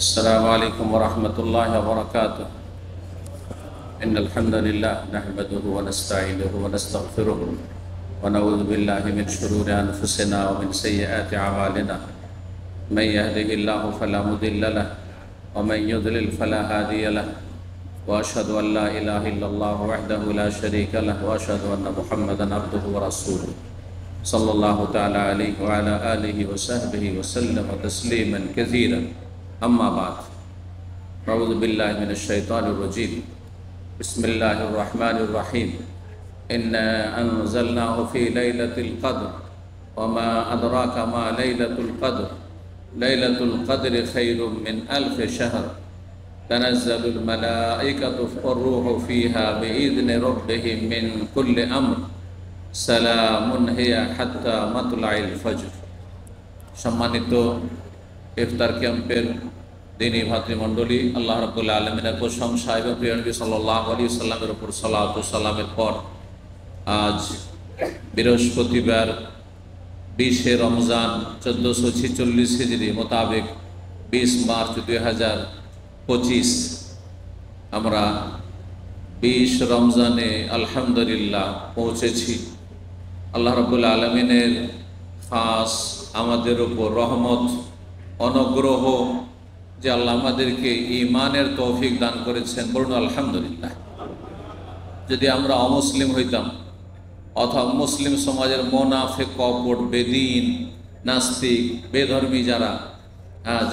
السلام عليكم ورحمة الله وبركاته. إن الحمد لله نحمده ونستعينه ونستغفره ونعوذ بالله من شرور أنفسنا ومن سيئات أعمالنا. من يهده الله فلا مضل له ومن يضلل فلا هادي له، وأشهد أن لا إله إلا الله وحده لا شريك له، وأشهد أن محمدا عبده ورسوله صلى الله تعالى عليه وعلى آله وصحبه وسلم تسليما كثيرا. أما بعد، أعوذ بالله من الشيطان الرجيم. بسم الله الرحمن الرحيم. إنا أنزلناه في ليلة القدر وما أدراك ما ليلة القدر. ليلة القدر خير من 1000 شهر. تنزل الملائكة والروح فيها بإذن ربهم من كل أمر. سلام هي حتى مطلع الفجر. সম্মানিত ইফতার ক্যাম্পের দিনী ভাতৃমণ্ডলী, আল্লাহ রাব্বুল আলামিনের প্রশংসা এবং প্রিয় নবী সাল্লাল্লাহু আলাইহি ওয়াসাল্লামের উপর সালাত ও সালামের পর আজ বৃহস্পতিবার 20 রমজান 1446 হিজরি মোতাবেক 20 মার্চ 2025 আমরা 20 রমজানে আলহামদুলিল্লাহ পৌঁছেছি। আল্লাহ রাব্বুল আলামিনের খাস আমাদের উপর রহমত অনুগ্রহ যে আল্লাহ আমাদেরকে ঈমানের তৌফিক দান করেছেন, বলুন আলহামদুলিল্লাহ। যদি আমরা অমুসলিম হইতাম অথবা মুসলিম সমাজের মুনাফিক, কপট, বেদিন, নাস্তিক, বেধর্মী যারা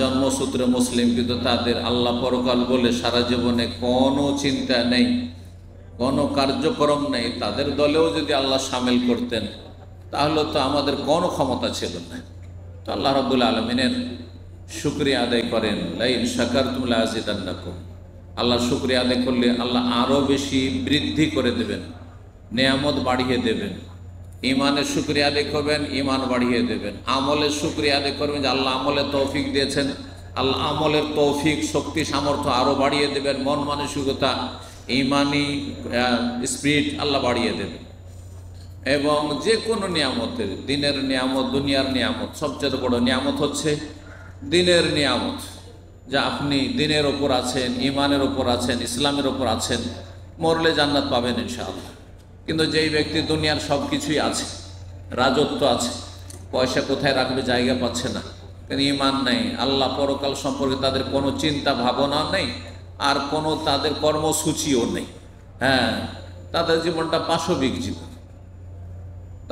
জন্মসূত্রে মুসলিম কিন্তু তাদের আল্লাহ পরকাল বলে সারা জীবনে কোনো চিন্তা নেই, কোনো কার্যক্রম নেই, তাদের দলেও যদি আল্লাহ সামিল করতেন তাহলে তো আমাদের কোনো ক্ষমতা ছিল না। তো আল্লাহ রাব্বুল আলামিনের শুকরিয়া আদায় করেন। লাইন শাকারতুম লাযিদান্নাকুম। আল্লাহ শুকরিয়া আদায় করলে আল্লাহ আরও বেশি বৃদ্ধি করে দেবেন, নেয়ামত বাড়িয়ে দেবেন। ইমানের শুকরিয়া আদায় করবেন, ইমান বাড়িয়ে দেবেন। আমলের শুকরিয়া আদায় করবেন যে আল্লাহ আমলের তৌফিক দিয়েছেন, আল্লাহ আমলের তৌফিক, শক্তি, সামর্থ্য আরও বাড়িয়ে দেবেন। মন মানসিকতা, ইমানি স্পিরিট আল্লাহ বাড়িয়ে দেবেন। এবং যে কোনো নিয়ামতের, দিনের নিয়ামত, দুনিয়ার নিয়ামত, সবচেয়ে বড় নিয়ামত হচ্ছে দিনের নিয়ামত। যা আপনি দিনের ওপর আছেন, ইমানের ওপর আছেন, ইসলামের ওপর আছেন, মরলে জান্নাত পাবেন ইনশাআল্লাহ। কিন্তু যেই ব্যক্তি দুনিয়ার সব কিছুই আছে, রাজত্ব আছে, পয়সা কোথায় রাখবে জায়গা পাচ্ছে না, কিন্তু ইমান নেই, আল্লাহ পরকাল সম্পর্কে তাদের কোনো চিন্তা ভাবনা নেই, আর কোনো তাদের কর্মসূচিও নেই। তাদের জীবনটা পাশবিক জীবন।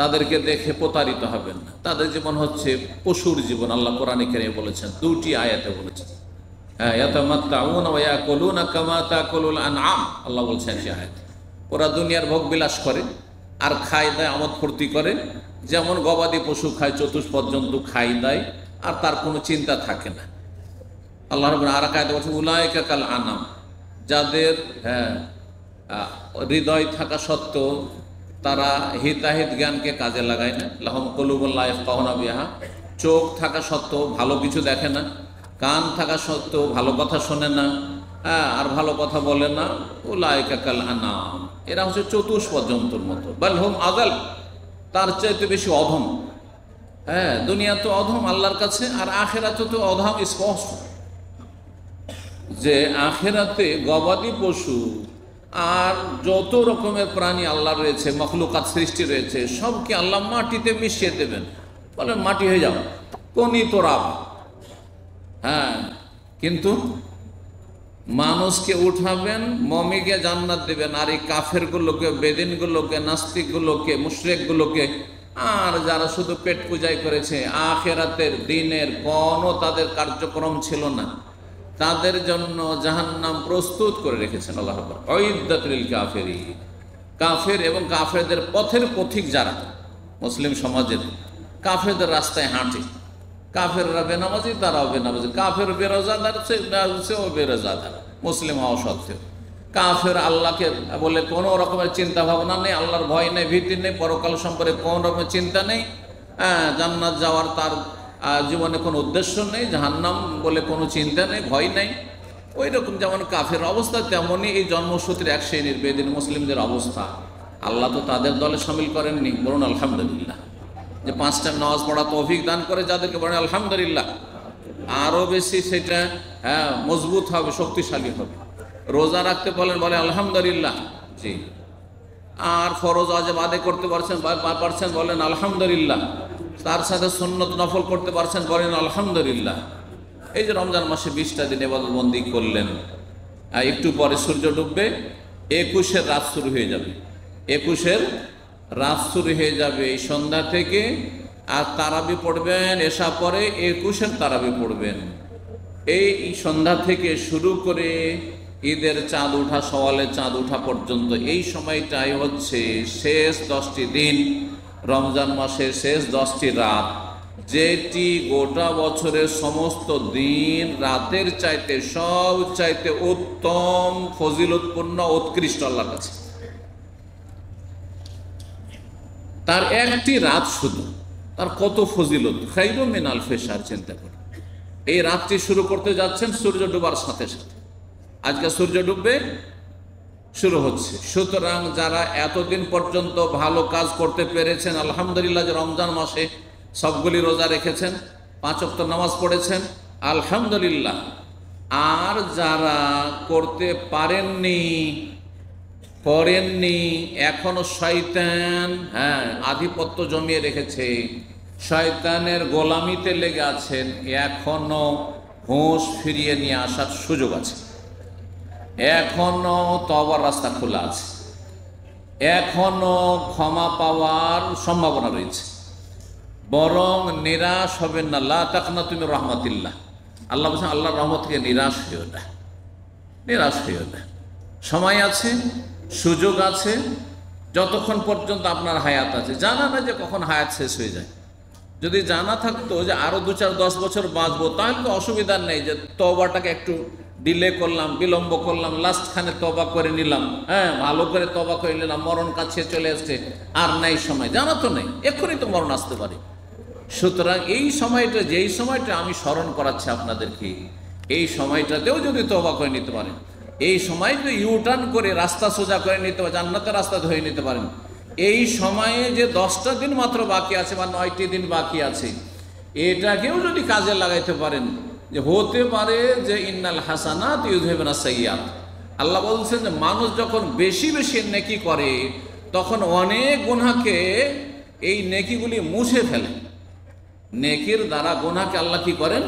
তাদেরকে দেখে প্রতারিত হবেন না। তাদের জীবন হচ্ছে পশুর জীবন। আল্লাহ কোরআনে কারীমে বলেছেন, দুটি আয়াতে বলেছেন, ইয়াতামাত্তাউনা ওয়া ইয়াকুলুনা কামা তাকুলুল আনআম। আল্লাহ বলছেন সেই আয়াতে, ওরা দুনিয়ার ভোগ বিলাস করে আর খায় দায়, আমোদ ফুর্তি করে, যেমন গবাদি পশু খায়, চতুষ্পদ জন্তু খায় দায়, আর তার কোনো চিন্তা থাকে না। আল্লাহ রাব্বুল আর এক আয়াতে বলছেন, উলাইকা কাল আনাম। যাদের হৃদয় থাকা সত্ত্বেও তারা হিতাহিত জ্ঞানকে কাজে লাগায় না। লাহুম কুলুবুন লা ইয়াফকাহুনা বিহা। চোখ থাকা সত্ত্বেও ভালো কিছু দেখে না, কান থাকা সত্ত্বেও ভালো কথা শোনে না, আর ভালো কথা বলে না। উলাইকা কাল আনাম। এরা হচ্ছে চতুষ্পদ জন্তুর মতো। বাল হুম আযাল। তার চাইতে বেশি অধম। দুনিয়া তো অধম আল্লাহর কাছে, আর আখিরাতে তো অধম স্পষ্ট। যে আখিরাতে গবাদি পশু আর যত রকমের প্রাণী আল্লাহ রয়েছে, মখলুকাত সৃষ্টি রয়েছে, সবকে আল্লাহ মাটিতে মিশিয়ে দেবেন। বলেন মাটি হয়ে যাও, কোনি তোরাব। কিন্তু মানুষকে উঠাবেন, মমিকে জান্নাত দেবেন, আর এই কাফেরগুলোকে, বেদিনগুলোকে, নাস্তিকগুলোকে, মুশরিকগুলোকে, আর যারা শুধু পেট পূজাই করেছে, আখিরাতের দিনের কোনো তাদের কার্যক্রম ছিল না, তাদের জন্য জাহান্নাম প্রস্তুত করে রেখেছেন আল্লাহ রাব্বুল উইদ্দাতুল লিল কাফিরিন। কাফের এবং কাফেরদের পথের পথিক যারা মুসলিম সমাজের, কাফেরদের রাস্তায় হাঁটে, কাফেররা বেনামাজি, তারাও বেনামাজি, কাফের বেরোজাদার, সেও বেরোজাদার, মুসলিম হওয়া সত্ত্বেও। কাফের আল্লাহকে বলে কোনো রকমের চিন্তা ভাবনা নেই, আল্লাহর ভয় নেই, ভীতি নেই, পরকাল সম্পর্কে কোনো রকমের চিন্তা নেই, জান্নাত যাওয়ার তার জীবনে কোনো উদ্দেশ্য নেই, জাহান্নাম বলে কোনো চিন্তা নেই, ভয় নেই। ওই রকম যেমন কাফের অবস্থা, তেমনই এই জন্মসূত্রে এক শ্রেণীর বেদিন মুসলিমদের অবস্থা। আল্লাহ তো তাদের দলে শামিল করেননি, বলুন আলহামদুলিল্লাহ। যে 5 টাইম নামাজ পড়া তৌফিক দান করে যাদেরকে, বলেন আলহামদুলিল্লাহ। আরও বেশি সেটা হ্যাঁ মজবুত হবে, শক্তিশালী হবে। রোজা রাখতে বলে আলহামদুলিল্লাহ, জি। আর ফরজ ওয়াজিব আদায় করতে পারছেন বলেন আলহামদুলিল্লাহ। তার সাথে সুন্নত নফল করতে পারছেন বলেন আলহামদুলিল্লাহ। এই যে রমজান মাসে 20টা দিন ইবাদত বন্দি করলেন, একটু পরে সূর্য ডুববে, 21-এর রাত শুরু হয়ে যাবে। 21-এর রাত শুরু হয়ে যাবে এই সন্ধ্যা থেকে। আর তারাবি পড়বেন এশা পরে, 21-এর তারাবি পড়বেন। এই সন্ধ্যা থেকে শুরু করে ঈদের চাঁদ ওঠা, সওয়ালের চাঁদ ওঠা পর্যন্ত এই সময়টাই হচ্ছে শেষ 10টি দিন, রমজান মাসের শেষ 10টি রাত, যেটি গোটা বছরের সমস্ত দিন রাতের চাইতে সব চাইতে উত্তম, ফজিলতপূর্ণ, উৎকৃষ্ট আল্লাহর কাছে। তার একটি রাত শুধু, তার কত ফজিলত, খাইরুম মিন আলফি শাহর। চিন্তা করুন, এই রাতটি শুরু করতে যাচ্ছেন সূর্য ডুবার সাথে সাথে। আজকে সূর্য ডুববে, শুরু হচ্ছে। সুতরাং যারা এতদিন পর্যন্ত ভালো কাজ করতে পেরেছেন আলহামদুলিল্লাহ, যে রমজান মাসে সবগুলি রোজা রেখেছেন, 5 ওয়াক্ত নামাজ পড়েছেন আলহামদুলিল্লাহ। আর যারা করতে পারেননি, এখনো শয়তান আধিপত্য জমিয়ে রেখেছে, শয়তানের গোলামিতে লেগে আছেন, এখনো হুঁশ ফিরিয়ে নিয়ে আসার সুযোগ আছে, এখনো তওবার রাস্তা খোলা আছে, এখনো ক্ষমা পাওয়ার সম্ভাবনা রয়েছে। বরং নিরাশ হবেন না। লা তাকনাতু মির রাহমাতিল্লাহ, আল্লাহ বলছেন আল্লাহর রহমত থেকে নিরাশ হইও না, নিরাশ হইও না। সময় আছে, সুযোগ আছে, যতক্ষণ পর্যন্ত আপনার হায়াত আছে। জানা না যে কখন হায়াত শেষ হয়ে যায়। যদি জানা থাকতো যে আরো 2, 4, 10 বছর বাঁচবো, তাহলে তো অসুবিধা নেই যে তওবাটাকে একটু ডিলে করলাম, বিলম্ব করলাম, লাস্ট খানে তওবা করে নিলাম, ভালো করে তওবা করে নিলাম, মরণ কাছে চলে আসছে, আর নাই সময়। জানা তো নেই, এক্ষুনি তো মরণ আসতে পারে। সুতরাং এই সময়টা, যেই সময়টা আমি স্মরণ করাচ্ছি আপনাদেরকে, এই সময়টাতেও যদি তওবা করে নিতে পারেন, এই সময়টা ইউটার্ন করে রাস্তা সোজা করে নিতে পারেন, জান্নাতের রাস্তা ধরে নিতে পারেন। এই সময়ে যে 10টা দিন মাত্র বাকি আছে বা 9টি দিন বাকি আছে, এটাকেও যদি কাজে লাগাইতে পারেন, যে হতে পারে যে ইন্নাল হাসানাত ইউযহিবুনা সাইয়্যাত। আল্লাহ বলছেন যে মানুষ যখন বেশি বেশি নেকি করে, তখন অনেক গুনাহকে এই নেকিগুলি মুছে ফেলে। নেকির দ্বারা গুনাহকে আল্লাহ কি করেন,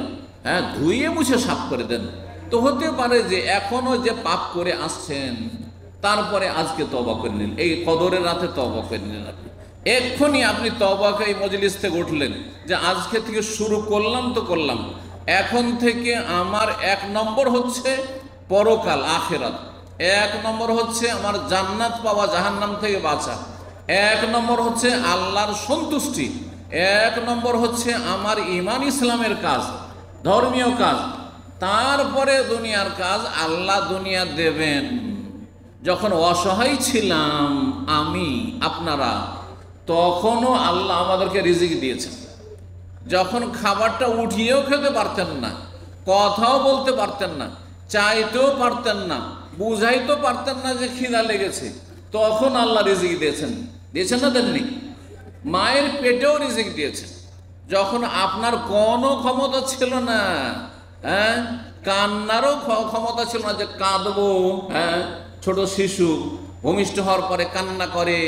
ধুইয়ে মুছে সাফ করে দেন। তো হতে পারে যে এখনো যে পাপ করে আসছেন, তারপরে আজকে তওবা করে নিন, এই কদরের রাতে তওবা করে নিন। এক্ষুনি আপনি তওবাকে এই মজলিস থেকে উঠলেন যে আজকে থেকে শুরু করলাম তো করলাম, এখন থেকে আমার 1 নম্বর হচ্ছে পরকাল, আখিরাত। 1 নম্বর হচ্ছে আমার জান্নাত পাওয়া, জাহান্নাম থেকে বাঁচা। 1 নম্বর হচ্ছে আল্লাহর সন্তুষ্টি। 1 নম্বর হচ্ছে আমার ঈমান ইসলামের কাজ, ধর্মীয় কাজ। তারপরে দুনিয়ার কাজ আল্লাহ দুনিয়া দেবেন। যখন অসহায় ছিলাম আমি, আপনারা, তখনও আল্লাহ আমাদেরকে রিজিক দিয়েছেন। যখন খাবারটা উঠিয়েও খেতে পারতেন না, কথাও বলতে পারতেন না, চাইতেও পারতেন না, বুঝাইতেও পারতেন না যে খিদা লেগেছে, তখন আল্লাহ রিজিক দিয়েছেন। দিয়েছেন না, দেননি? মায়ের পেটেও রিজিক দিয়েছেন, যখন আপনার কোনো ক্ষমতা ছিল না, কান্নারও ক্ষমতা ছিল না, যে কাঁদবো। ছোট শিশু ভূমিষ্ঠ হওয়ার পরে কান্না করে,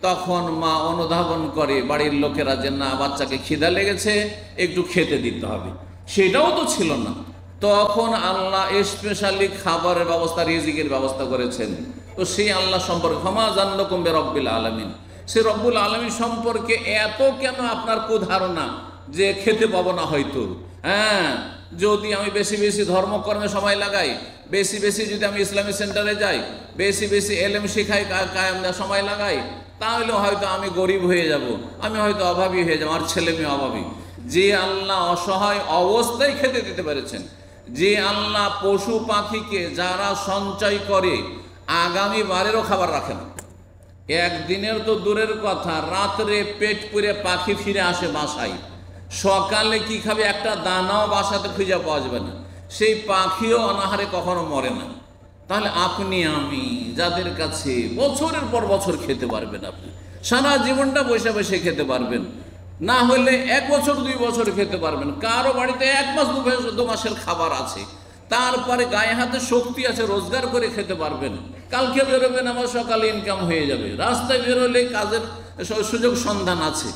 তখন মা অনুধাবন করে বাড়ির লোকেরা যে না, বাচ্চাকে খিদা লেগেছে, একটু খেতে দিতে হবে। সেটাও তো ছিল না, তখন আল্লাহ স্পেশালি খাবারের ব্যবস্থা, রিজিকের ব্যবস্থা করেছেন। তো সেই আল্লাহ সম্পর্কে ক্ষমা জান্নাকুম বিরব্বিল আলামিন, সে রব্বুল আলামিন সম্পর্কে এত কেন আপনার কুধারণা যে খেতে পাবো না হয়তো। যদি আমি বেশি বেশি ধর্মকর্মে সময় লাগাই, বেশি বেশি যদি আমি ইসলামিক সেন্টারে যাই, বেশি বেশি এলেম শিখাই, কায়েম সময় লাগাই, তাহলে হয়তো আমি গরিব হয়ে যাব, আমি হয়তো অভাবী হয়ে যাব, আমার ছেলে মেয়ে অভাবী। যে আল্লাহ অসহায় অবস্থায় খেতে দিতে পেরেছেন, যে আল্লাহ পশু পাখিকে যারা সঞ্চয় করে আগামী বারেরও খাবার রাখেন, একদিনের তো দূরের কথা, রাত্রে পেট পুরে পাখি ফিরে আসে বাসায়, সকালে কি খাবে একটা দানাও বাসাতে খুঁজে পাওয়া যাবে না, সেই পাখিও অনাহারে কখনো মরে না। তাহলে আপনি আমি যাদের কাছে বছরের পর বছর খেতে পারবেন, আপনি সারা জীবনটা বসে বসে খেতে পারবেন, না হলে 1 বছর 2 বছর খেতে পারবেন, কারো বাড়িতে 1 মাস 2 মাসের খাবার আছে, তারপরে গায়ে হাতে শক্তি আছে, রোজগার করে খেতে পারবেন, কালকে বেরোবেন আমার সকালে ইনকাম হয়ে যাবে, রাস্তায় বেরোলে কাজের সুযোগ সন্ধান আছে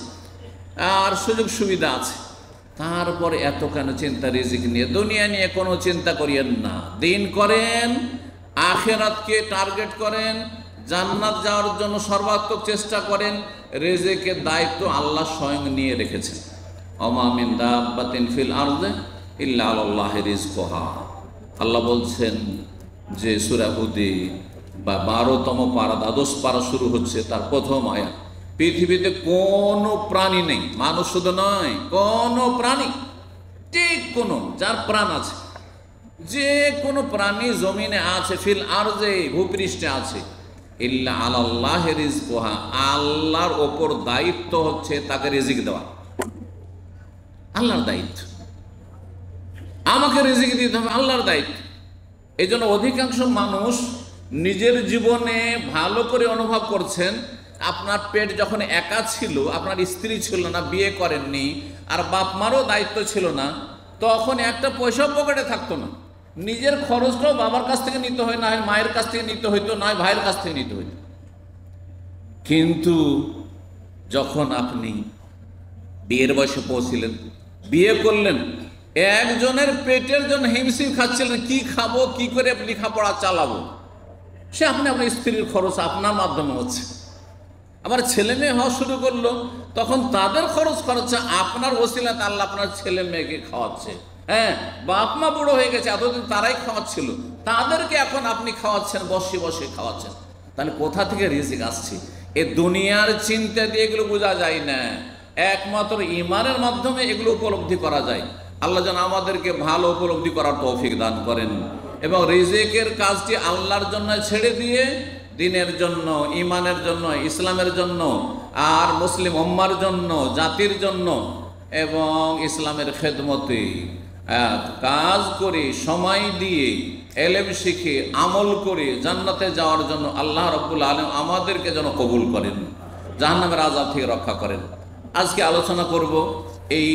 আর সুযোগ সুবিধা আছে। তারপরে এত কেন চিন্তা রিজিক নিয়ে? দুনিয়া নিয়ে কোনো চিন্তা করিয়েন না, দিন করেন, আখিরাতকে টার্গেট করেন, জান্নাত যাওয়ার জন্য সর্বাত্মক চেষ্টা করেন। রিজিকের দায়িত্ব আল্লাহ স্বয়ং নিয়ে রেখেছেন। ওমা মিন দাব্বাতিন ফিল আরদি ইল্লা আলাল্লাহি রিজকুহা। আল্লাহ বলছেন যে সূরা হুদে বা 12তম পারা, দ্বাদশ পারা শুরু হচ্ছে, তার প্রথম আয়াত, পৃথিবীতে কোনো প্রাণী নেই, মানুষ শুধু নয়, কোনো প্রাণী, ঠিক কোনো যার প্রাণ আছে, যে কোনো প্রাণী জমিনে আছে, ফিল আরজে ভূপৃষ্ঠে আছে, ইল্লা আলাল্লাহি রিজকুহা, আল্লাহর ওপর দায়িত্ব হচ্ছে তাকে রিজিক দেওয়া। আল্লাহর দায়িত্ব, আমাকে রিজিক দিতে হবে, আল্লাহর দায়িত্ব। এই জন্য অধিকাংশ মানুষ নিজের জীবনে ভালো করে অনুভব করছেন, আপনার পেট যখন একা ছিল, আপনার স্ত্রী ছিল না, বিয়ে করেননি, আর বাপ মারও দায়িত্ব ছিল না, তখন একটা পয়সা পকেটে থাকতো না, নিজের খরচটাও বাবার কাছ থেকে নিতে হয়, না হয় মায়ের কাছ থেকে নিতে হইতো, নয় ভাইয়ের কাছ থেকে নিতে হইতো। কিন্তু যখন আপনি বিয়ের বয়সে পৌঁছিলেন, বিয়ে করলেন, একজনের পেটের জন্য হিমশিম খাচ্ছিলেন, কি খাবো, কি করে লেখাপড়া চালাবো, সে আপনার স্ত্রীর খরচ আপনার মাধ্যমে হচ্ছে। আবার ছেলে মেয়ে হওয়া শুরু করলো, তখন তাদের খরচ খরচা আপনার ওসিলাতে আল্লাহ আপনার ছেলে মেয়েকে খাওয়াচ্ছে। হ্যাঁ, বাপ মা বুড়ো হয়ে গেছে, এতদিন তারাই খাওয়াচ্ছিল, তাদেরকে এখন আপনি খাওয়াচ্ছেন, বসে বসে খাওয়াচ্ছেন। তাহলে কোথা থেকে রিজিক আসছে? এ দুনিয়ার চিন্তা দিয়ে এগুলো বোঝা যায় না, একমাত্র ঈমানের মাধ্যমে এগুলো উপলব্ধি করা যায়। আল্লাহ যেন আমাদেরকে ভালো উপলব্ধি করার তৌফিক দান করেন এবং রিজিকের কাজটি আল্লাহর জন্য ছেড়ে দিয়ে দিনের জন্য, ঈমানের জন্য, ইসলামের জন্য, আর মুসলিম উম্মার জন্য, জাতির জন্য এবং ইসলামের খেদমতে কাজ করে, সময় দিয়ে, এলেম শিখে, আমল করে জান্নাতে যাওয়ার জন্য আল্লাহ রাব্বুল আলামিন আমাদেরকে যেন কবুল করেন, জাহান্নামের আযাব থেকে রক্ষা করেন। আজকে আলোচনা করব এই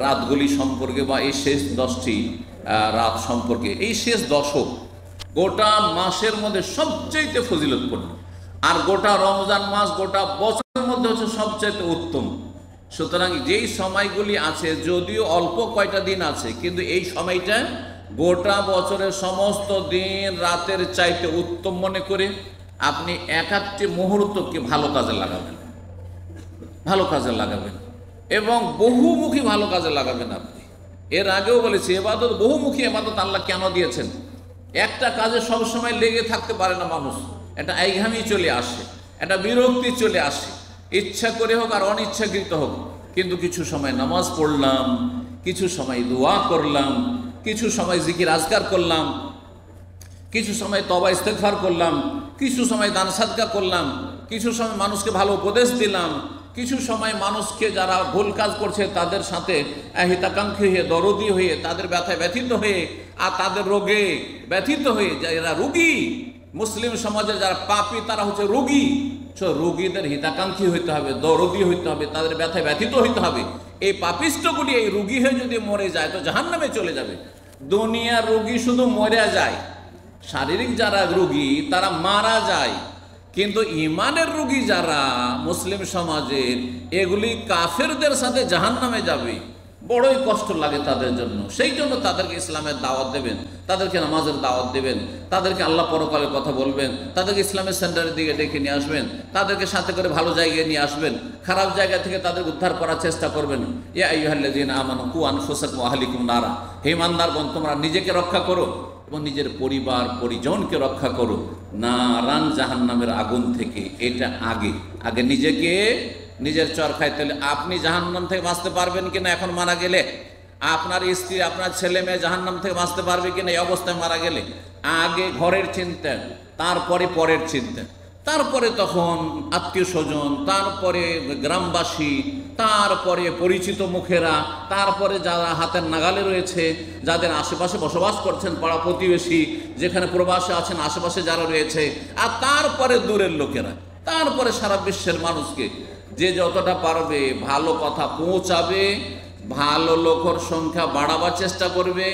রাতগুলি সম্পর্কে বা এই শেষ 10টি রাত সম্পর্কে। এই শেষ দশক গোটা মাসের মধ্যে সবচেয়ে ফজিলতপূর্ণ, আর গোটা রমজান মাস গোটা বছরের মধ্যে হচ্ছে সবচেয়ে উত্তম। সুতরাং যেই সময়গুলি আছে, যদিও অল্প কয়টা দিন আছে, কিন্তু এই সময়টা গোটা বছরের সমস্ত দিন রাতের চাইতে উত্তম মনে করে আপনি এক একটি মুহূর্তকে ভালো কাজে লাগাবেন, ভালো কাজে লাগাবেন এবং বহুমুখী ভালো কাজে লাগাবেন। আপনি এর আগেও বলেছি, এবাদত বহুমুখী এবাদত আল্লাহ কেন দিয়েছেন? একটা কাজে সবসময় লেগে থাকতে পারে না মানুষ, এটা আইঘামি চলে আসে, এটা বিরক্তি চলে আসে, ইচ্ছা করে হোক আর অনিচ্ছাকৃত হোক। কিন্তু কিছু সময় নামাজ পড়লাম, কিছু সময় দোয়া করলাম, কিছু সময় জিকির আজকার করলাম, কিছু সময় তওবা ইস্তেগফার করলাম, কিছু সময় দান সাদকা করলাম, কিছু সময় মানুষকে ভালো উপদেশ দিলাম, কিছু সময় মানুষকে যারা ভুল কাজ করছে তাদের সাথে হিতাকাঙ্ক্ষী হয়ে, দরদি হয়ে, তাদের ব্যথায় ব্যথিত হয়ে আর তাদের রোগে ব্যথিত হয়ে, যারা রোগী, মুসলিম সমাজের যারা পাপী তারা হচ্ছে রোগী, রোগীদের হিতাকাঙ্ক্ষী হইতে হবে, দরদি হইতে হবে, তাদের ব্যথায় ব্যথিত হইতে হবে। এই পাপিষ্টগুলি এই রোগী হয়ে যদি মরে যায় তো জাহান্নামে চলে যাবে। দুনিয়ার রোগী শুধু মরে যায়, শারীরিক যারা রোগী তারা মারা যায়, কিন্তু ইমানের রোগী যারা মুসলিম সমাজের, এগুলি কাফেরদের সাথে জাহান্নামে যাবে। বড়ই কষ্ট লাগে তাদের জন্য। সেই জন্য তাদেরকে ইসলামের দাওয়াত দেবেন, তাদেরকে নামাজের দাওয়াত দেবেন, তাদেরকে আল্লাহ পরকালের কথা বলবেন, তাদেরকে ইসলামের সেন্টারের দিকে ডেকে নিয়ে আসবেন, তাদেরকে সাথে করে ভালো জায়গায় নিয়ে আসবেন, খারাপ জায়গা থেকে তাদের উদ্ধার করার চেষ্টা করবেন। ইয়া আইয়ুহাল্লাযীনা আমানু কু আনফুসাকুম ওয়া আহলিকুম নারা, হে ইমানদারগণ, তোমরা নিজেকে রক্ষা করো এবং নিজের পরিবার পরিজনকে রক্ষা করো নারান, জাহান্নামের আগুন থেকে। এটা আগে আগে নিজেকে, নিজের চর খাইতে হলে আপনি জাহান্নাম থেকে বাঁচতে পারবেন কিনা এখন মারা গেলে, আপনার স্ত্রী, আপনার ছেলে মেয়ে জাহান্নাম থেকে বাঁচতে পারবে কিনা এই অবস্থায় মারা গেলে, আগে ঘরের চিন্তা, তারপরে পরের চিন্তা, তারপরে তখন আত্মীয় স্বজন, তারপরে গ্রামবাসী, তারপরে পরিচিত মুখেরা, তারপরে যারা হাতের নাগালে রয়েছে, যাদের আশেপাশে বসবাস করছেন, পাড়া প্রতিবেশী, যেখানে প্রবাসে আছেন আশেপাশে যারা রয়েছে, আর তারপরে দূরের লোকেরা, তারপরে সারা বিশ্বের মানুষকে যে যতটা পারবে ভালো কথা পৌঁছাবে, ভালো লোকের সংখ্যা বাড়াবার চেষ্টা করবে,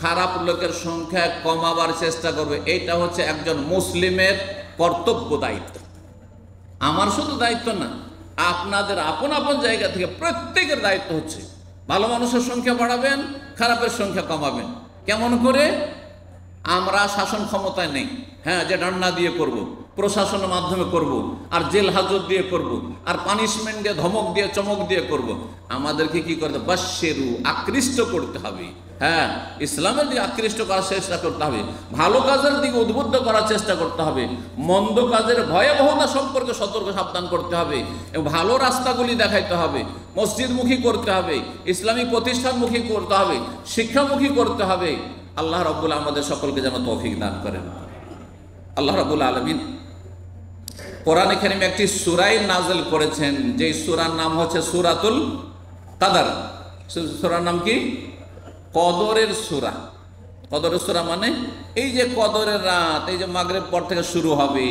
খারাপ লোকের সংখ্যা কমাবার চেষ্টা করবে। এইটা হচ্ছে একজন মুসলিমের কর্তব্য, দায়িত্ব। আমার শুধু দায়িত্ব না, আপনাদের আপন আপন জায়গা থেকে প্রত্যেকের দায়িত্ব হচ্ছে ভালো মানুষের সংখ্যা বাড়াবেন, খারাপের সংখ্যা কমাবেন। কেমন করে? আমরা শাসন ক্ষমতায় নেই, হ্যাঁ, যে ডান্ডা দিয়ে করব, প্রশাসনের মাধ্যমে করব, আর জেল হাজত দিয়ে করব, আর পানিশমেন্ট দিয়ে, ধমক দিয়ে, চমক দিয়ে করব। আমাদেরকে কি করতে হবে? বাশশিরু, আকৃষ্ট করতে হবে। হ্যাঁ, ইসলামের দিকে আকৃষ্ট করার চেষ্টা করতে হবে, ভালো কাজের দিকে উদ্বুদ্ধ করার চেষ্টা করতে হবে, মন্দ কাজের ভয়াবহতা সম্পর্কে সতর্ক সাবধান করতে হবে, এবং ভালো রাস্তাগুলি দেখাইতে হবে, মসজিদমুখী করতে হবে, ইসলামী প্রতিষ্ঠানমুখী করতে হবে, শিক্ষামুখী করতে হবে। আল্লাহ রাব্বুল আমাদের সকলকে যেন তৌফিক দান করেন। আল্লাহ রাব্বুল আলামিন কোরআনে কারীমে একটি সূরা নাযিল করেছেন, যে সূরার নাম হচ্ছে সূরাতুল কদর। সূরার নাম কি? কদরের সূরা। কদরের সূরা মানে এই যে কদরের রাত, এই যে মাগরিব পর থেকে শুরু হবে,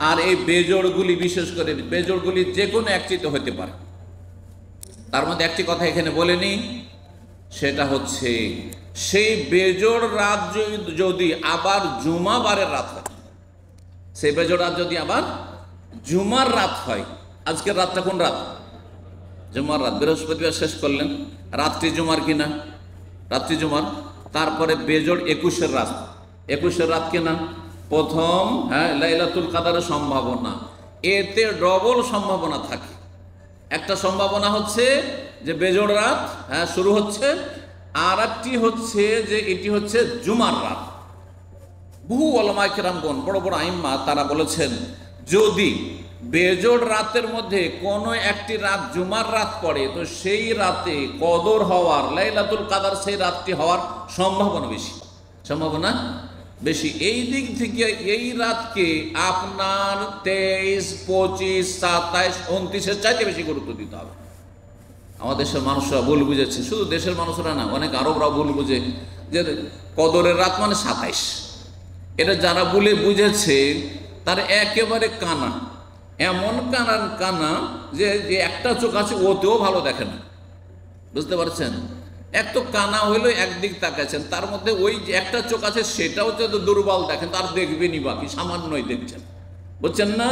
আর এই বেজোড়গুলি, বিশেষ করে বেজোড়গুলি যে কোনো একটিতে হতে পারে। তার মধ্যে একটি কথা এখানে বলেনি, সেটা হচ্ছে সেই বেজোড় রাত যদি আবার জুমাবারের রাত হয়, সেই বেজোড় রাত যদি আবার জুমার রাত হয়। আজকের রাতটা কোন রাত? জুমার রাত। বৃহস্পতিবার শেষ করলেন, রাত্রি জুমার কিনা? রাত্রি জুমার। তারপরে বেজোড় 21-এর রাত। 21-এর রাত কিনা? প্রথম, হ্যাঁ, লাইলাতুল কাদারের সম্ভাবনা। এতে ডবল সম্ভাবনা থাকে। একটা সম্ভাবনা হচ্ছে যে বেজোড় রাত, হ্যাঁ, শুরু হচ্ছে, আর একটি হচ্ছে যে এটি হচ্ছে জুমার রাত। বহু ওলামায়ে কেরামগণ, বড় বড় আইম্মা, তারা বলেছেন যদি বেজোড় রাতের মধ্যে কোনো একটি রাত জুমার রাত পড়ে, তো সেই রাতে কদর হওয়ার, লাইলাতুল কাদার সেই রাতটি হওয়ার সম্ভাবনা বেশি। সম্ভাবনা বেশি। এই দিক থেকে এই রাতকে আপনার 23, 25, 27, 29-এর চাইতে বেশি গুরুত্ব দিতে হবে। আমাদের দেশের মানুষরা ভুল বুঝেছে, শুধু দেশের মানুষরা না, অনেক আরবরাও ভুল বুঝে যে কদরের রাত মানে 27। এটা যারা বলে বুঝেছে তার একেবারে কানা, এমন কানা যে একটা চোখ আছে ওতেও ভালো দেখে না। বুঝতে পারছেন? এক তো কানা হইলো, একদিক তাকাচ্ছেন, তার মধ্যে ওই যে একটা চোখ আছে সেটাও যদি দুর্বল দেখেন, তার দেখবেনই বাকি, সামান্যই দেখছেন। বুঝছেন না?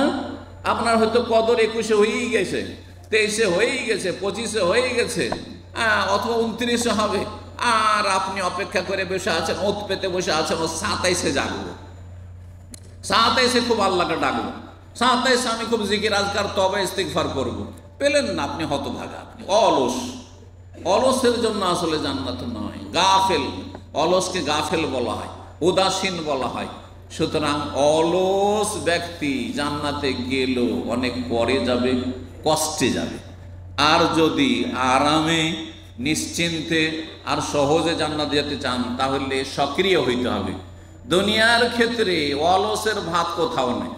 আপনার হয়তো কদর 21-এ হয়েই গেছে, 23-এ হয়েই গেছে, 25-এ হয়ে গেছে, অথবা 29-এ হবে, আর আপনি অপেক্ষা করে বসে আছেন, ওত পেতে বসে আছেন, ও 27-এ জাগবো, 27-এ খুব আল্লাহকে ডাকবো, 27-এ আমি খুব জিকির আজকার তবে ইস্তিগফার করবো। পেলেন না, আপনি হতভাগা, আপনি অলস। অলসের জন্য আসলে জান্নাত নয়, গাফেল। অলসকে গাফেল বলা হয়, উদাসীন বলা হয়। সুতরাং অলস ব্যক্তি জান্নাতে গেলেও অনেক পরে যাবে, কষ্টে যাবে। আর যদি আরামে, নিশ্চিন্তে আর সহজে জান্নাত যেতে চান, তাহলে সক্রিয় হইতে হবে। দুনিয়ার ক্ষেত্রে অলসের ভাত কোথাও নেই,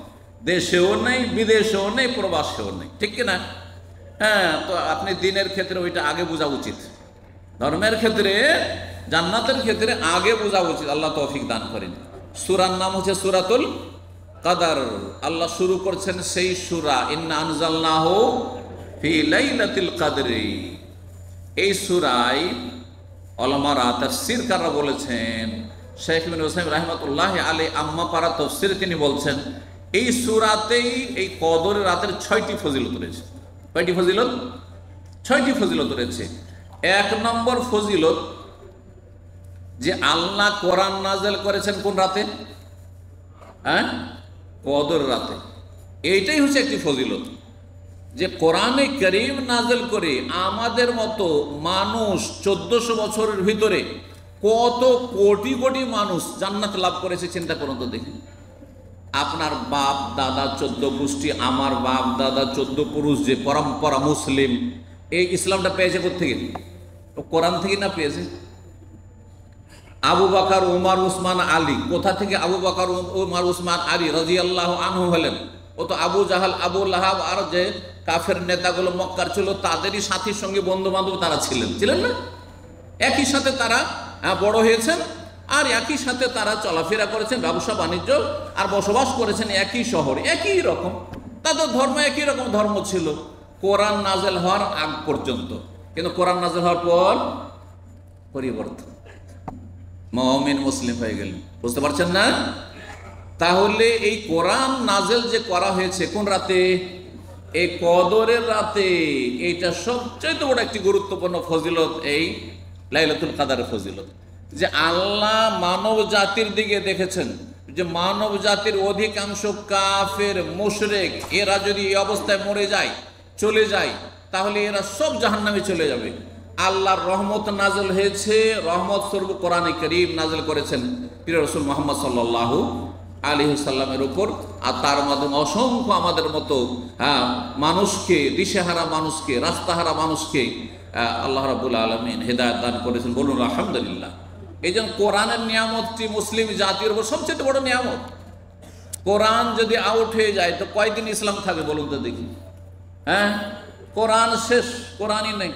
দেশেও নেই, বিদেশেও নেই, প্রবাসেও নেই, ঠিক কিনা? হ্যাঁ, তো আপনি দিনের ক্ষেত্রে ওইটা আগে বোঝা উচিত, ধর্মের ক্ষেত্রে, জান্নাতের ক্ষেত্রে আগে বোঝা উচিত। আল্লাহ তৌফিক দান করেন। সূরার নাম হচ্ছে সূরাতুল কদর। আল্লাহ শুরু করছেন সেই সূরা, ইন্না আনজালনাহু ফি লাইলাতিল কদরি। এই সূরায় উলামারা তাফসীরকাররা বলেছেন, শেখ ইবনে উসাইমিন রাহমাতুল্লাহি আলাইহি আম্মা পারা তাফসীর তিনি বলছেন, এই সূরাতেই এই কদরের রাতের 6টি ফজিলত রয়েছে। কয়টি ফজিলত? 6টি ফজিলত রয়েছে। 1 নম্বর ফজিলত, যে আল্লাহ কোরআন নাযিল করেছেন কোন রাতে? হ্যাঁ, কদর রাতে। এইটাই হচ্ছে একটি ফজিলত, যে কোরআনে কারীম নাযিল করে আমাদের মতো মানুষ 1400 বছরের ভিতরে কত কোটি কোটি মানুষ জান্নাত লাভ করেছে, চিন্তা করুন তো দেখি। আপনার বাপ দাদা 14 গোষ্ঠী, আমার বাপ দাদা 14 পুরুষ, যে পরম্পরা মুসলিম, এই ইসলামটা পেয়েছে কোত্থেকে? কোরআন থেকে না পেয়েছে? আবু বকর, উমর, উসমান, আলী, কোথা থেকে আবু বকর, উমর, উসমান, আলী রাদিয়াল্লাহু আনহু হলেন? ও তো আবু জাহাল, আবু লাহাব আর যে কাফের নেতাগুলো মক্কার ছিল, তাদেরই সাথীর সঙ্গে বন্ধু বান্ধব তারা ছিলেন না? একই সাথে তারা বড় হয়েছেন, আর একই সাথে তারা চলাফেরা করেছেন, ব্যবসা বাণিজ্য আর বসবাস করেছেন একই শহরে, একই রকম তাদের ধর্ম, একই রকম ধর্ম ছিল কোরআন নাযিল হওয়ার আগ পর্যন্ত। কিন্তু কোরআন নাযিল হওয়ার পর পরিবর্তন, মুমিন মুসলিম হয়ে গেলেন। বুঝতে পারছেন না? তাহলে এই কোরআন নাজেল যে করা হয়েছে কোন রাতে? এই কদরের রাতে। এইটা সবচেয়ে বড় একটি গুরুত্বপূর্ণ ফজিলত, এই লাইলাতুল কাদরের ফজিলত। যে আল্লাহ মানব জাতির দিকে দেখেছেন যে মানব জাতির অধিকাংশ কাফের মুশরিক এরা যদি এই অবস্থায় মরে যায়, চলে যায়, তাহলে এরা সব জাহান্নামে চলে যাবে। আল্লাহর রহমত নাজেল হয়েছে, রহমত স্বরূপ কোরআনে কারীম নাজেল করেছেন প্রিয় রাসূল মুহাম্মদ সাল্লাল্লাহু আলাইহি সাল্লামের উপর। আর তার মাধ্যমে অসংখ্য আমাদের মতো মানুষকে, দিশেহারা মানুষকে, রাস্তাহারা মানুষকে আল্লাহ রাব্বুল আলামিন হেদায়েত দান করেছেন। বলুন আলহামদুলিল্লাহ। এই জন্য কোরআনের নিয়ামতটি মুসলিম জাতির উপর সবচেয়ে বড় নিয়ামত। কোরআন যদি আউট হয়ে যায় তো কয়দিন ইসলাম থাকবে বলুন তো দেখি? কোরআন শেষ, কোরআনই নেই,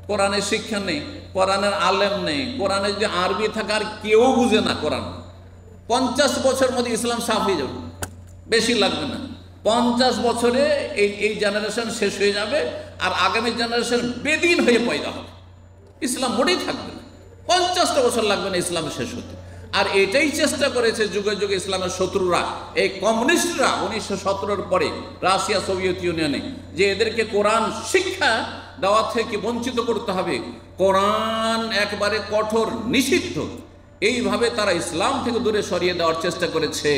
কোরআনের শিক্ষা নেই, কোরআনের আলেম নেই, কোরআনে যদি আরবি থাকে আর কেউ বুঝে না কোরআন, 50 বছর মধ্যে ইসলাম সাফ হয়ে যাবে, বেশি লাগবে না। 50 বছরে এই জেনারেশন শেষ হয়ে যাবে আর আগামী জেনারেশন বেদিন হয়ে পয়দা হবে, ইসলাম মোটেই থাকবে না। 50টা বছর লাগবে না ইসলাম শেষ হতে। আর এটাই চেষ্টা করেছে যুগে যুগে ইসলামের শত্রুরা, এই কমিউনিস্টরা 1917-র পরে রাশিয়া, সোভিয়েত ইউনিয়নে, যে এদেরকে কোরআন শিক্ষা দেওয়া থেকে বঞ্চিত করতে হবে, কোরআন একবারে কঠোর নিষিদ্ধ, এইভাবে তারা ইসলাম থেকে দূরে সরিয়ে দেওয়ার চেষ্টা করেছে।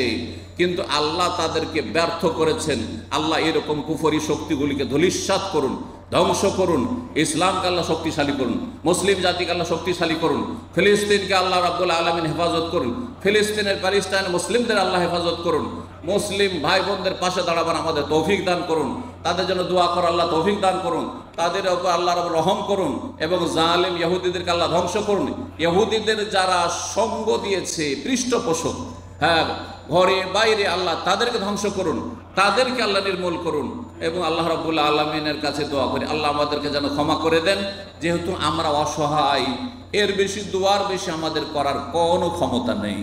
কিন্তু আল্লাহ তাদেরকে ব্যর্থ করেছেন। আল্লাহ এরকম কুফরি শক্তিগুলিকে ধূলিসাৎ করুন, ধ্বংস করুন। ইসলামকে আল্লাহ শক্তিশালী করুন, মুসলিম জাতিকে আল্লাহ শক্তিশালী করুন, ফিলিস্তিনকে আল্লাহ রাব্বুল আলামিন হেফাজত করুন, ফিলিস্তিনের প্যালেস্টাইন মুসলিমদের আল্লাহ হেফাজত করুন, মুসলিম ভাই বোনদের পাশে দাঁড়াবার আমাদের তৌফিক দান করুন, তাদের জন্য দোয়া করার আল্লাহ তৌফিক দান করুন, তাদের উপর আল্লাহ রহম করুন, এবং জালিম ইহুদিদেরকে আল্লাহ ধ্বংস করুন। ইহুদিদের যারা সঙ্গ দিয়েছে, পৃষ্ঠপোষক, ঘরে বাইরে, আল্লাহ তাদেরকে ধ্বংস করুন, তাদেরকে আল্লাহ নির্মূল করুন। এবং আল্লাহ রাব্বুল আলামিনের কাছে দোয়া করি আল্লাহ আমাদেরকে যেন ক্ষমা করে দেন, যেহেতু আমরা অসহায়, এর বেশি দোয়ার বেশি আমাদের করার কোনো ক্ষমতা নেই।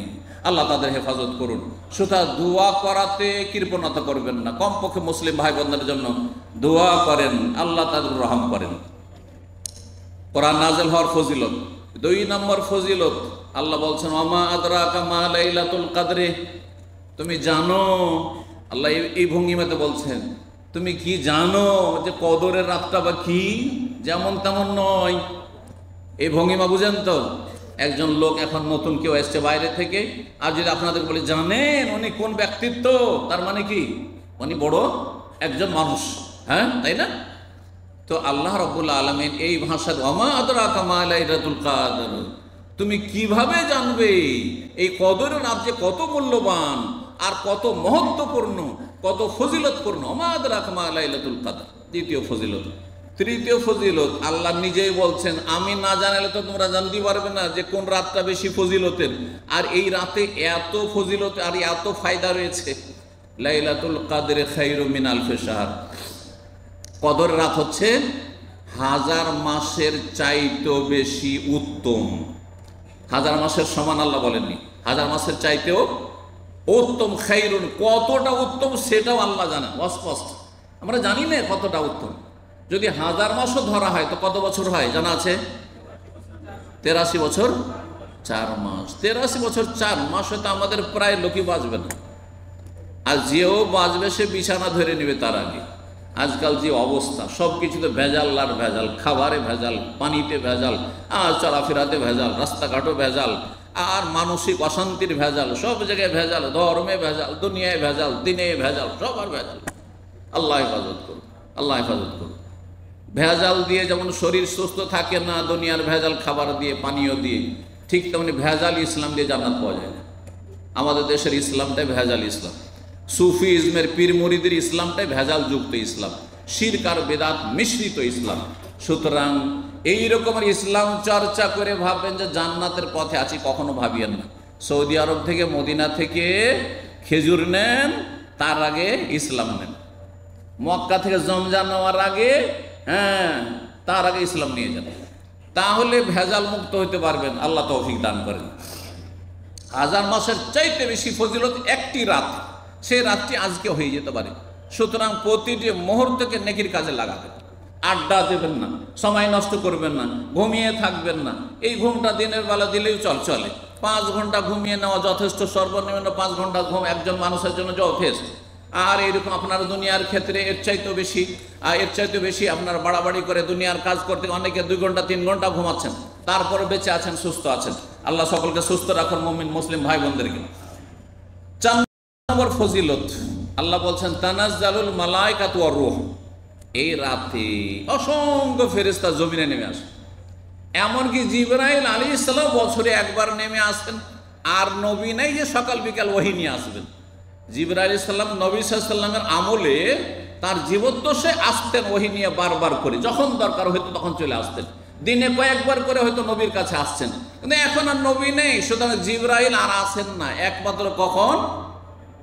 আল্লাহ তাদের হেফাজত করুন। সুতরাং দোয়া করাতে কৃপণতা করবেন না, কমপক্ষে মুসলিম ভাই বোনদের জন্য দোয়া করেন, আল্লাহ তাদের রহম করেন। কোরআন নাযিল হওয়ার ফজিলত, 2 নম্বর ফজিলত, আল্লাহ বলছেন ওমা আদরাকা মা লাইলাতুল কদরে, তুমি জানো, আল্লাহ এই ভঙ্গিমাতে বলছেন, তুমি কি জানো যে কদরের রাতটা বা কি? যেমন তেমন নয়। এই ভঙ্গিমা বুঝেন তো? একজন লোক এখন নতুন কেউ এসছে বাইরে থেকে, আর যদি আপনাদের বলে জানেন উনি কোন ব্যক্তিত্ব, তার মানে কি উনি বড় একজন মানুষ, তাই না? তো আল্লাহ রাব্বুল আলামিন এই ভাষায় ওমা আদরাকা মা লাইলাতুল কদর, তুমি কিভাবে জানবে এই কদরের রাত যে কত মূল্যবান আর কত মহত্বপূর্ণ, কত ফজিলতপূর্ণ। ওমা আদরাকা মা লাইলাতুল কদর, দ্বিতীয় ফজিলত। তৃতীয় ফজিলত, আল্লাহ নিজেই বলছেন আমি না জানালে তো তোমরা জানতে পারবে না যে কোন রাতটা বেশি ফজিলতের, আর এই রাতে এত ফজিলত আর এত ফায়দা রয়েছে। লাইলাতুল কদরে খায়রুম মিন আলফি শাহর, কদর রাত হচ্ছে 1000 মাসের চাইতেও বেশি উত্তম। 1000 মাসের সমান আল্লাহ বলেননি, 1000 মাসের চাইতেও উত্তম। খায়রুন, কতটা উত্তম সেটাও আল্লাহ জানেন অস্পষ্ট, আমরা জানি না কতটা উত্তম। যদি 1000 মাসও ধরা হয় তো কত বছর হয় জানা আছে? 83 বছর 4 মাস। 83 বছর 4 মাস হয়তো আমাদের প্রায় লোকই বাঁচবে না, আর যেও বাঁচবে সে বিছানা ধরে নেবে তার আগে। আজকাল যে অবস্থা, সব কিছুতে ভেজাল আর ভেজাল, খাবারে ভেজাল, পানিতে ভেজাল, আর চলাফেরাতে ভেজাল, রাস্তাঘাটও ভেজাল, আর মানসিক অশান্তির ভেজাল, সব জায়গায় ভেজাল, ধর্মে ভেজাল, দুনিয়ায় ভেজাল, দিনে ভেজাল, সবার ভেজাল। আল্লাহ হেফাজত করুন, আল্লাহ হেফাজত করুন। ভেজাল দিয়ে যেমন শরীর সুস্থ থাকে না, দুনিয়ার ভেজাল খাবার দিয়ে, পানীয় দিয়ে, ঠিক তেমনি ভেজাল ইসলাম দিয়ে জান্নাত পাওয়া যায় না। আমাদের দেশের ইসলামটাই ভেজাল ইসলাম, সুফি ইজমের পীর মুরিদের ইসলামটাই ভেজাল যুক্ত ইসলাম, শিরক আর বেদাত মিশ্রিত ইসলাম। সুতরাং এই রকমের ইসলাম চর্চা করে ভাববেন যে জান্নাতের পথে আছি, কখনো ভাবিয়েন না। সৌদি আরব থেকে, মদিনা থেকে খেজুর নেন, তার আগে ইসলাম নেন। মক্কা থেকে জমজান নেওয়ার আগে, তার আগে ইসলাম নিয়ে যান, তাহলে ভেজাল মুক্ত হতে পারবেন। আল্লাহ তৌফিক দান করেন। 1000 মাসের চাইতে বেশি ফজিলত একটি রাত, সেই রাতটি আজকে হয়ে যেতে পারে। সুতরাং প্রতিটি মুহূর্তকে নেকির কাজে লাগাবেন, আড্ডা দেবেন না, সময় নষ্ট করবেন না, ঘুমিয়ে থাকবেন না। এই ঘুমটা দিনের বেলা দিলেও চলে, 5 ঘন্টা ঘুমিয়ে নেওয়া যথেষ্ট, সর্বনিম্ন 5 ঘন্টা ঘুম একজন মানুষের জন্য যথেষ্ট। আর এরকম আপনার দুনিয়ার ক্ষেত্রে এর চাইতে বেশি আপনার বাড়াবাড়ি করে দুনিয়ার কাজ করতে অনেকে 2 ঘন্টা 3 ঘন্টা ঘুমাচ্ছেন, তারপরে বেঁচে আছেন, সুস্থ আছেন। আল্লাহ সকলকে সুস্থ রাখুন, মুমিন মুসলিম ভাই বোনদেরকে। 4 নম্বর ফজিলত, আল্লাহ বলছেন তানাজ্জালুল মালায়েকাতু ওয়ার রূহ। এই রাতে অসংখ্য ফেরেশতা জমিনে নেমে আসে। এমনকি জিবরাইল আলাইহিস সালাম বছরে একবার নেমে আসেন, আর নবী নাই যে সকাল বিকাল ওহী নিয়ে আসবেন। জিবরাইল আলাইহিস সালাম নবী সাল্লাল্লাহু আলাইহি ওয়াসাল্লামের আমলে তার জীবদ্দশায় আসতেন ওহী নিয়ে বারবার করে, যখন দরকার হয়তো তখন চলে আসতেন। দিনে কয়েকবার করে হয়তো নবীর কাছে আসছেন, কিন্তু এখন আর নবী নেই, সুতরাং জিবরাইল আর আসেন না, একমাত্র কখন?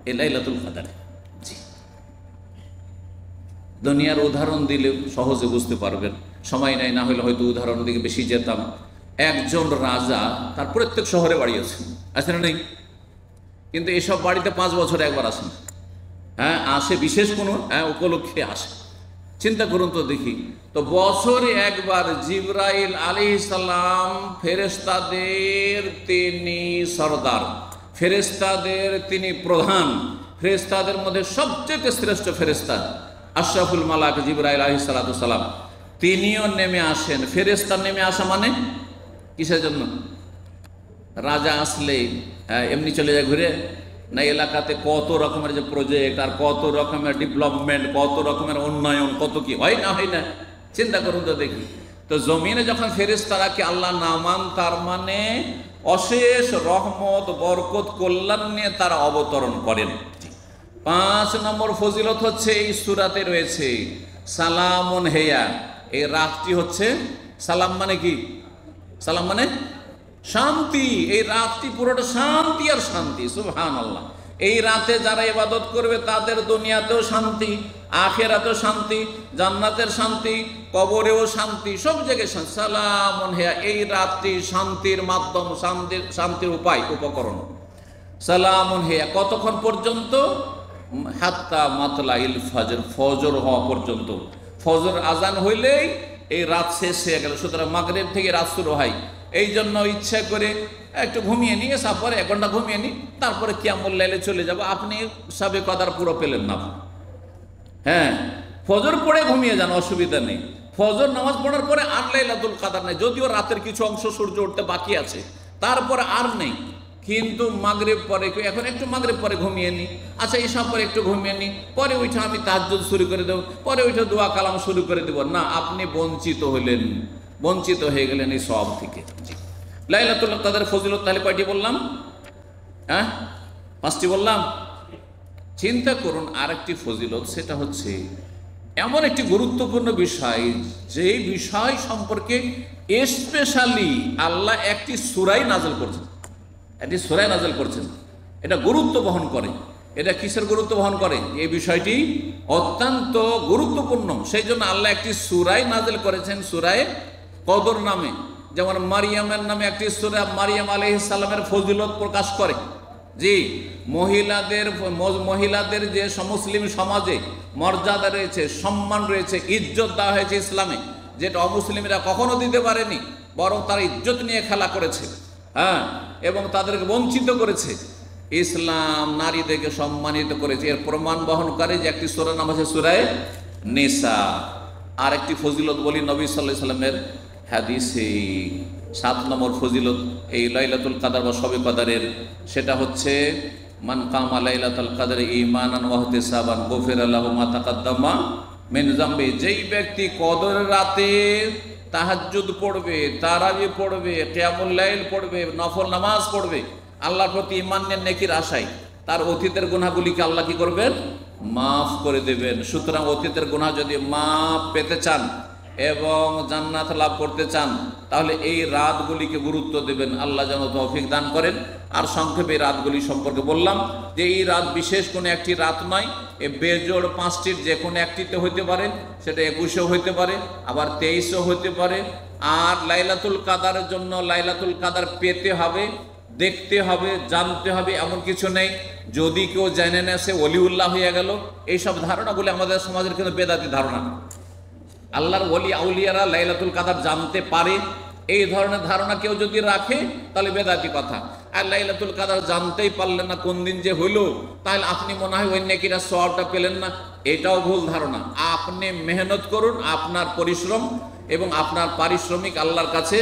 এই লাইলাতুল কদরে। জি, দুনিয়ার উদাহরণ দিলে সহজে বুঝতে পারবেন, সময় নাই, না হলে হয়তো উদাহরণের দিকে বেশি যেতাম। একজন রাজা, তার প্রত্যেক শহরে বাড়ি আছে না নেই? কিন্তু এসব বাড়িতে 5 বছরে একবার আসেন। হ্যাঁ, আসে বিশেষ কোনো উপলক্ষে আসে। চিন্তা করুন তো দেখি, তো বছরে একবার জিবরাইল আলাইহিস সালাম ফেরেশতাদের তিনি সরদার, ফেরেশতাদের তিনি প্রধান, ফেরেশতাদের মধ্যে সবচেয়ে শ্রেষ্ঠ ফেরেশতা আশরাফুল মালাক জিবরাইল আলাইহিস সালাম, তিনিও নেমে আসেন। ফেরেশতা নেমে আসা মানে কিসের জন্য? রাজা আসলে এমনি চলে যায় ঘুরে, না এলাকাতে কত রকমের যে প্রজেক্ট, আর কত রকমের ডেভেলপমেন্ট, কত রকমের উন্নয়ন, কত কি হয় না। চিন্তা করুন তো দেখি। তো জমিনে যখন ফেরেশতারাকে আল্লাহ নামান, তার মানে অশেষ রহমত, বরকত, কল্যাণ নিয়ে তারা অবতরণ করেন। 5 নম্বর ফজিলত হচ্ছে এই সূরাতে রয়েছে সালামুন হেয়া। এই রাতটি হচ্ছে, সালাম মানে কি? সালাম মানে শান্তি। এই রাতটি পুরোটা শান্তি আর শান্তি। সুবহানাল্লাহ। এই রাতে যারা ইবাদত করবে তাদের দুনিয়াতেও শান্তি, আখিরাতেও শান্তি, জান্নাতের শান্তি, কবরেও শান্তি, সব জায়গায় শান্তি। সালামুন হিয়া, এই রাতটি শান্তির মাধ্যম, শান্তির উপায়, উপকরণ। সালামুন হিয়া কতক্ষণ পর্যন্ত? হাত্তা মাতলাইল ফজর, ফজর হওয়া পর্যন্ত। ফজর আজান হইলেই এই রাত শেষ হয়ে গেল। সুতরাং মাগরিব থেকে রাত শুরু হয়। এই জন্য ইচ্ছা করে একটু ঘুমিয়ে নিয়ে, তারপরে 1 ঘন্টা ঘুমিয়ে নিই, তারপরে কিয়ামুল লাইলে চলে যাব, আপনি সাবে কদার পুরো পেলেন না। হ্যাঁ, ফজর পড়ে ঘুমিয়ে যান, অসুবিধা নেই। ফজর নামাজ পড়ার পরে আর লাইলাতুল কদর নেই, যদিও রাতের কিছু অংশ সূর্য উঠতে বাকি আছে, তারপরে আর নেই। কিন্তু মাগরিব পরে, এখন একটু মাগরিব পরে ঘুমিয়ে নিই, আচ্ছা এসব পরে একটু ঘুমিয়ে নিই, পরে উঠে আমি তাহাজ্জুদ শুরু করে দেবো, পরে উঠে দোয়া কালাম শুরু করে দেবো না, আপনি বঞ্চিত হলেন, বঞ্চিত হয়ে গেলেন এই সব থেকে। লাইলাতুল কদর ফজিলত তাহলে কয়টি বললাম? 5টি বললাম। চিন্তা করুন আরেকটি ফজিলত, সেটা হচ্ছে এমন একটি গুরুত্বপূর্ণ বিষয়, যে বিষয় সম্পর্কে স্পেশালি আল্লাহ একটি সূরা নাযিল করছেন, একটি সূরা নাযিল করছেন। এটা গুরুত্ব বহন করে। এটা কিসের গুরুত্ব বহন করে? এই বিষয়টি অত্যন্ত গুরুত্বপূর্ণ, সেই জন্য আল্লাহ একটি সূরা নাযিল করেছেন, সূরা কদর নামে। যেমন মারিয়ামের নামে একটি সূরা মারিয়াম আলাইহিস সালামের ফজিলত প্রকাশ করে। জি, মহিলাদের যে মুসলিম সমাজে মর্যাদা রয়েছে, সম্মান রয়েছে, ইজ্জত দেওয়া হয়েছে ইসলামে, যেটা অমুসলিমরা কখনো দিতে পারেনি, বরং তারা ইজ্জত নিয়ে খেলা করেছে। হ্যাঁ, এবং তাদেরকে বঞ্চিত করেছে। ইসলাম নারীদেরকে সম্মানিত করেছে। এর প্রমাণ বহন করে যে একটি সূরা নাম আছে সূরা নিসা। আর একটি ফজিলত বলি নবী সাল্লাল্লাহু আলাইহি সাল্লামের হাদিসে। 7 নম্বর ফজিলত এই লাইলাতুল কদর বা শবে কদরের, সেটা হচ্ছে মান কামা লাইলাতুল কদর ঈমানান ওয়া ইহতিসাবান গুফিরা লাহু মা তাকাদ্দামা মিন যামবি। যেই ব্যক্তি কদরের রাতে তাহাজ্জুদ পড়বে, তারাবি পড়বে, কিয়ামুল লাইল পড়বে, নফল নামাজ পড়বে, আল্লাহর প্রতি ঈমান নিয়ে নেকির আশায়, তার অতীতের গুনাহগুলিকে আল্লাহ কি করবেন? মাফ করে দেবেন। সুতরাং অতীতের গুনাহ যদি মাফ পেতে চান এবং জান্নাত লাভ করতে চান, তাহলে এই রাতগুলিকে গুরুত্ব দেবেন। আল্লাহ যেন তৌফিক দান করেন। আর সংক্ষেপে এই রাতগুলি সম্পর্কে বললাম যে এই রাত বিশেষ কোনো একটি রাত নয়, এ বেজোড় 5টির যে কোনো একটিতে হইতে পারে, সেটা 21-এও হইতে পারে, আবার 23-এও হইতে পারে। আর লাইলাতুল কদরের জন্য লাইলাতুল কদর পেতে হবে, দেখতে হবে, জানতে হবে, এমন কিছু নেই। যদি কেউ জেনে নেয় সে ওলিউল্লাহ হয়ে গেল, এইসব ধারণাগুলি আমাদের সমাজের কিন্তু বেদাতি ধারণা। আল্লাহর ওলি আউলিয়ারা লাইলাতুল কদর জানতে পারে, এই ধরনের ধারণা কেউ যদি রাখে তাহলে বেদাতি কথা। আর লাইলাতুল কদর জানতেই পারলেন না কোন দিন যে হইল, তাহলে আপনি মনে হয় ওই নেকিরা সওয়াবটা পেলেন না, এটাও ভুল ধারণা। আপনি মেহনত করুন, আপনার পরিশ্রম এবং আপনার পারিশ্রমিক আল্লাহর কাছে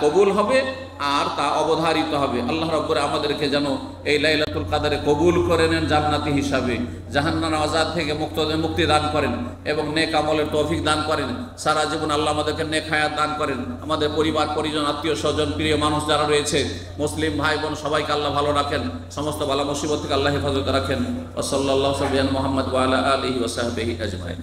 কবুল হবে আর তা অবধারিত হবে। আল্লাহ রাব্বুল আমাদেরকে যেন এই লাইলাতুল কদরে কবুল করে নেন জান্নাতি হিসাবে, জাহান্নামের আযাব থেকে মুক্তি দান করেন এবং নেক আমলের তৌফিক দান করেন। সারা জীবন আল্লাহ আমাদেরকে নেক হায়াত দান করেন। আমাদের পরিবার পরিজন আত্মীয় স্বজন প্রিয় মানুষ যারা রয়েছে মুসলিম ভাই বোন সবাইকে আল্লাহ ভালো রাখেন, সমস্ত বালা মুসিবত থেকে আল্লাহ হেফাজত রাখেন। ওয়া সাল্লাল্লাহু আলা মুহাম্মদ ওয়া আলা আলিহি ওয়া সাহবিহি আজমাইন।